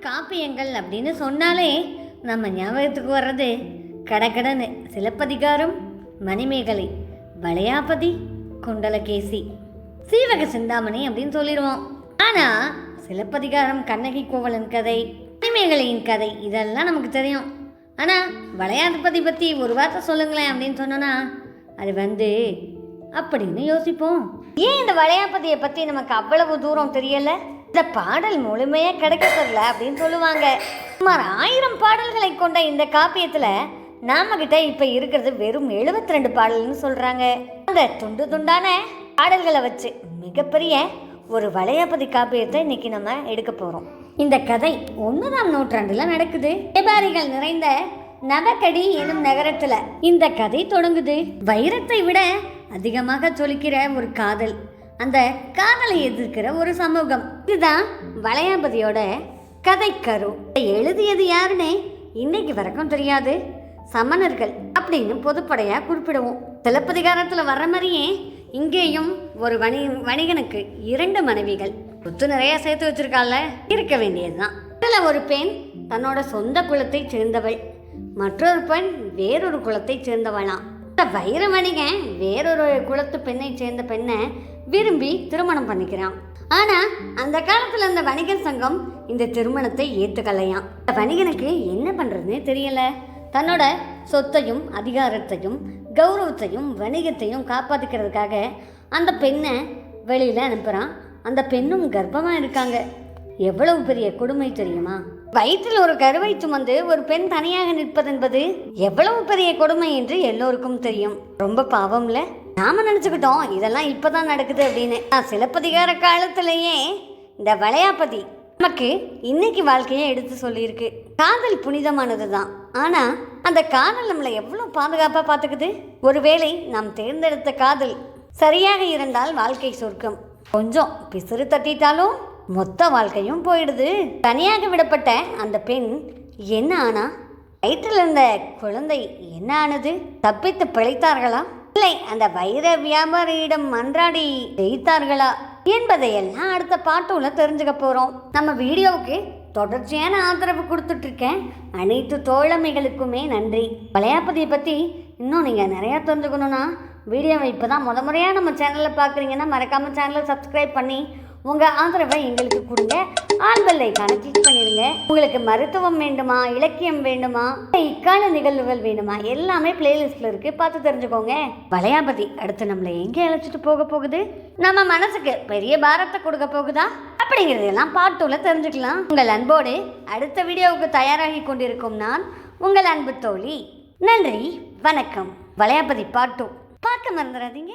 காப்பியங்கள் அப்படின்னு சொன்னாலே நம்ம ஞாபகத்துக்கு வர்றது கடகடன்னு சிலப்பதிகாரம், மணிமேகலை, வளையாபதி, குண்டலகேசி, சீவக சிந்தாமணி அப்படின்னு சொல்லிடுவோம். ஆனால் சிலப்பதிகாரம் கண்ணகி கோவலன் கதை, மணிமேகலையின் கதை இதெல்லாம் நமக்கு தெரியும். ஆனால் வளையாபதி பற்றி ஒரு வார்த்தை சொல்லுங்களேன் அப்படின்னு சொன்னோன்னா அது அப்படின்னு யோசிப்போம். ஏன் இந்த வளையாபதியை பற்றி நமக்கு அவ்வளவு தூரம் தெரியலை? இந்த பாடல் முழுமையாக கிடைக்கல அப்படின்னு சொல்லுவாங்க. சுமார் 1000 பாடல்களை கொண்ட இந்த காப்பியத்தில் நாமகிட்ட இப்போ இருக்கிறது வெறும் 72 பாடல்னு சொல்கிறாங்க. அந்த துண்டு துண்டான பாடல்களை வச்சு மிகப்பெரிய ஒரு வளையாபதி காப்பியத்தை இன்னைக்கு நம்ம எடுக்க போகிறோம். இந்த கதை 1ஆம் நூற்றாண்டில் நடக்குது. வியாபாரிகள் நிறைந்த நவகடி எனும் நகரத்தில் இந்த கதை தொடங்குது. வைரத்தை விட அதிகமாக சொலிக்கிற ஒரு காதல், அந்த காதலை எதிர்க்கிற ஒரு சமூகம், இதுதான் வளையாபதியோட கதைக்கரு. எழுதியது யாருன்னு இன்னைக்கு வரைக்கும் தெரியாது. சமணர்கள் அப்படின்னு பொதுப்படையாக குறிப்பிடுவோம். சிலப்பதிகாரத்தில் வர்ற மாதிரியே இங்கேயும் ஒரு வணிகனுக்கு 2 மனைவிகள், சொத்து நிறைய சேர்த்து வச்சிருக்கால, இருக்க வேண்டியதுதான். இதில் ஒரு பெண் தன்னோட சொந்த குலத்தை சேர்ந்தவள், மற்றொரு பெண் வேறொரு குலத்தை சேர்ந்தவளாம். இந்த வைர வணிகன் வேறொரு குலத்து பெண்ணை சேர்ந்த பெண்ணை விரும்பி திருமணம் பண்ணிக்கிறான். ஆனால் அந்த காலத்தில் அந்த வணிகர் சங்கம் இந்த திருமணத்தை ஏற்றுக்கலையாம். இந்த வணிகனுக்கு என்ன பண்ணுறதுன்னே தெரியல. தன்னோட சொத்தையும் அதிகாரத்தையும் கௌரவத்தையும் வணிகத்தையும் காப்பாற்றிக்கிறதுக்காக அந்த பெண்ணை வெளியில் அனுப்புகிறான். அந்த பெண்ணும் கர்ப்பமாக இருக்காங்க. எவ்வளவு பெரிய கொடுமை தெரியுமா? வயிற்றில் ஒரு கருவை சுமந்து ஒரு பெண் தனியாக நிற்பதென்பது எவ்வளவு பெரிய கொடுமை என்று எல்லோருக்கும் தெரியும். ரொம்ப பாவம்ல. நாம நினச்சிக்கிட்டோம் இதெல்லாம் இப்போதான் நடக்குது அப்படின்னு. சிலப்பதிகார காலத்திலேயே இந்த வளையாபதி நமக்கு இன்னைக்கு வாழ்க்கையை எடுத்து சொல்லியிருக்கு. காதல் புனிதமானது தான். ஆனால் அந்த காதல் நம்மளை எவ்வளோ பாதுகாப்பாக பார்த்துக்குது. ஒருவேளை நாம் தேர்ந்தெடுத்த காதல் சரியாக இருந்தால் வாழ்க்கை சொர்க்கம். கொஞ்சம் பிசுறு தட்டிட்டாலும் மொத்த வாழ்க்கையும் போயிடுது. தனியாக விடப்பட்ட அந்த பெண் என்ன ஆனா? வயிற்றில் இருந்த குழந்தை என்ன ஆனது? தப்பித்து பிழைத்தார்களா, இல்லை அந்த வைர வியாபாரியிடம் மன்றாடி ஜெயித்தார்களா என்பதையெல்லாம் அடுத்த பாட்டுல தெரிஞ்சுக்க போகிறோம். நம்ம வீடியோவுக்கு தொடர்ச்சியான ஆதரவு கொடுத்துட்டு இருக்கேன் அனைத்து தோழமைகளுக்குமே நன்றி. வளையாபதியை பற்றி இன்னும் நீங்கள் நிறையா தெரிஞ்சுக்கணுன்னா வீடியோவை இப்போ தான் முறையாக நம்ம சேனலில் பார்க்குறீங்கன்னா மறக்காமல் சேனலை சப்ஸ்கிரைப் பண்ணி உங்கள் ஆதரவை எங்களுக்கு கொடுங்க. ஆல் பெல் ஐகானை கிளிக் பண்ணிடுங்க. உங்களுக்கு மருத்துவம் வேண்டுமா, இலக்கியம் வேண்டுமா, இக்கால நிகழ்வுகள் வேண்டுமா, எல்லாமே பிளேலிஸ்ட்டில் இருக்குது, பார்த்து தெரிஞ்சுக்கோங்க. வளையாபதி அடுத்து நம்மளை எங்கே அழைச்சிட்டு போக போகுது, நம்ம மனசுக்கு பெரிய பாரத்தை கொடுக்க போகுதா அப்படிங்கிறதெல்லாம் பார்ட் 2ல தெரிஞ்சுக்கலாம். உங்கள் அன்போடு அடுத்த வீடியோவுக்கு தயாராகி கொண்டிருக்கும் நான் உங்கள் அன்பு தோழி. நன்றி, வணக்கம். வளையாபதி பார்ட் 2 பார்க்க மறந்துடாதீங்க.